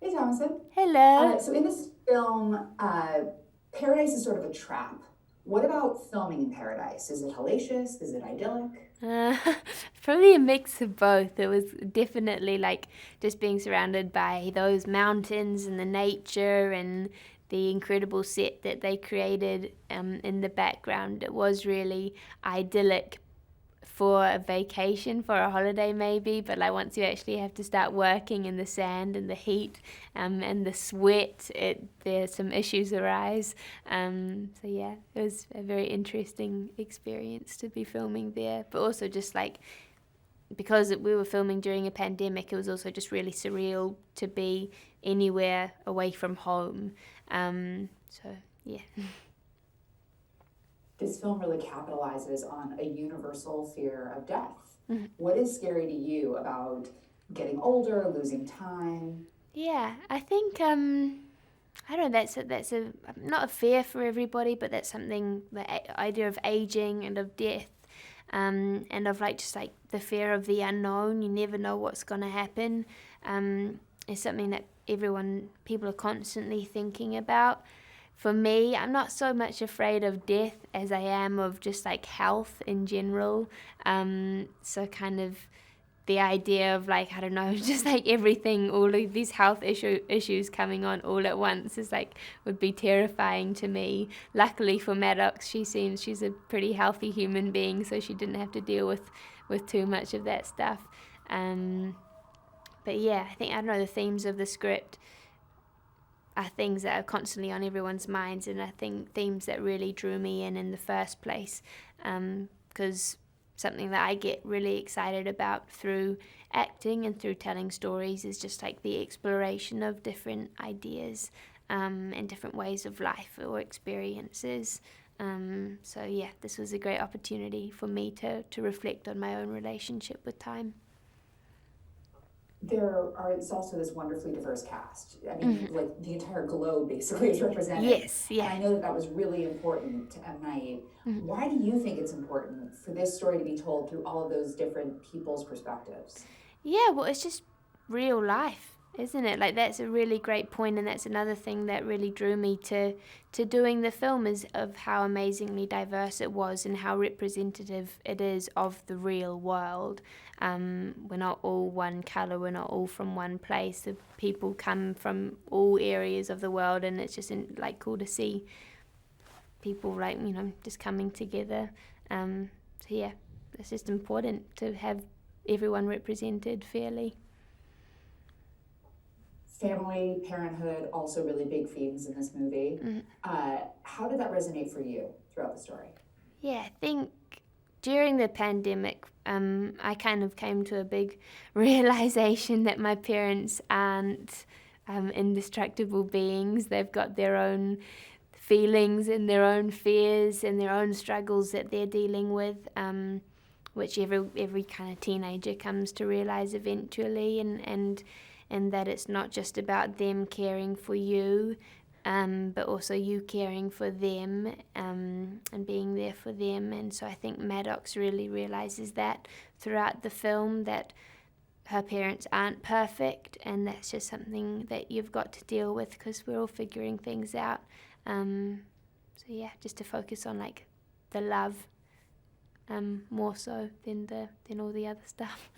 Hey, Thomasin. Hello. So in this film, paradise is sort of a trap. What about filming in paradise? Is it hellacious? Is it idyllic? Uh, Probably a mix of both. It was definitely like just being surrounded by those mountains and the nature and the incredible set that they created in the background. It was really idyllic for a vacation, for a holiday maybe, but like once you actually have to start working in the sand and the heat and the sweat, there's some issues arise. So yeah, it was a very interesting experience to be filming there, but also just like because we were filming during a pandemic, it was also just really surreal to be anywhere away from home. So yeah. This film really capitalizes on a universal fear of death. Mhm. What is scary to you about getting older, losing time? Yeah, I think I don't know. That's a not a fear for everybody, but that's something the idea of aging and of death, and of like just like the fear of the unknown. You never know what's gonna happen. Is something that people are constantly thinking about. For me, I'm not so much afraid of death as I am of just like health in general. So kind of the idea of like I don't know, just like everything, all of these issues coming on all at once is like would be terrifying to me. Luckily for Maddox, she's a pretty healthy human being, so she didn't have to deal with too much of that stuff. Um, but yeah, I don't know, the themes of the script are things that are constantly on everyone's minds, and I think themes that really drew me in the first place. Because something that I get really excited about through acting and through telling stories is just like the exploration of different ideas and different ways of life or experiences. So yeah, this was a great opportunity for me to reflect on my own relationship with time. It's also this wonderfully diverse cast. I mean, Mm-hmm. like the entire globe basically is represented. Yes, And yeah. I know that that was really important to M. Night. Mm-hmm. Why do you think it's important for this story to be told through all of those different people's perspectives? Yeah, well, it's just real life, isn't it? Like that's a really great point, and that's another thing that really drew me to doing the film is of how amazingly diverse it was and how representative it is of the real world. We're not all one color. We're not all from one place. The people come from all areas of the world, and it's just like cool to see people like just coming together. So yeah, it's just important to have everyone represented fairly. Family, parenthood, also really big themes in this movie. Mm. How did that resonate for you throughout the story? Yeah, I think during the pandemic, I kind of came to a big realization that my parents aren't indestructible beings. They've got their own feelings and their own fears and their own struggles that they're dealing with, which every kind of teenager comes to realize eventually, and that it's not just about them caring for you, but also you caring for them and being there for them. And so I think Maddox really realizes that throughout the film that her parents aren't perfect, and that's just something that you've got to deal with because we're all figuring things out. So yeah, just to focus on like the love more so than all the other stuff.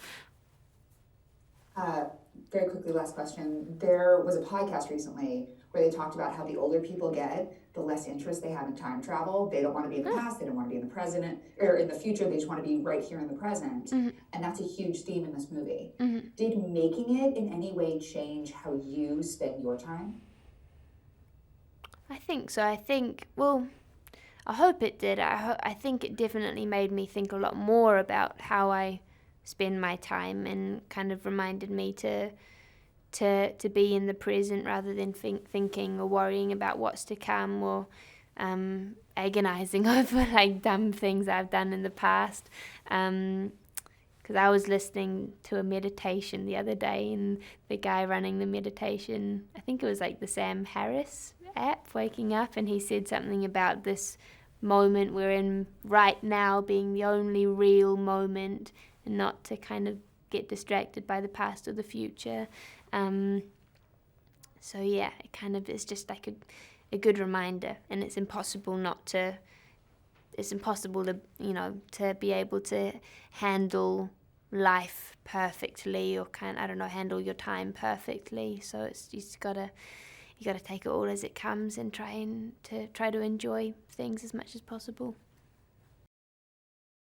Uh, Very quickly, last question. There was a podcast recently where they talked about how the older people get, the less interest they have in time travel. They don't want to be in the Oh. past, they don't want to be in the present, or in the future, they just want to be right here in the present. Mm-hmm. And that's a huge theme in this movie. Mm-hmm. Did making it in any way change how you spend your time? I think so. Well, I hope it did. I think it definitely made me think a lot more about how I spend my time and kind of reminded me to be in the present rather than thinking or worrying about what's to come or agonizing over like dumb things I've done in the past. Because I was listening to a meditation the other day, and the guy running the meditation, I think it was like the Sam Harris app, Waking Up, and he said something about this moment we're in right now being the only real moment and not to kind of get distracted by the past or the future. Um, So yeah, it kind of is just like a good reminder, and it's impossible to, to be able to handle life perfectly, or handle your time perfectly. So you gotta take it all as it comes and try to enjoy things as much as possible.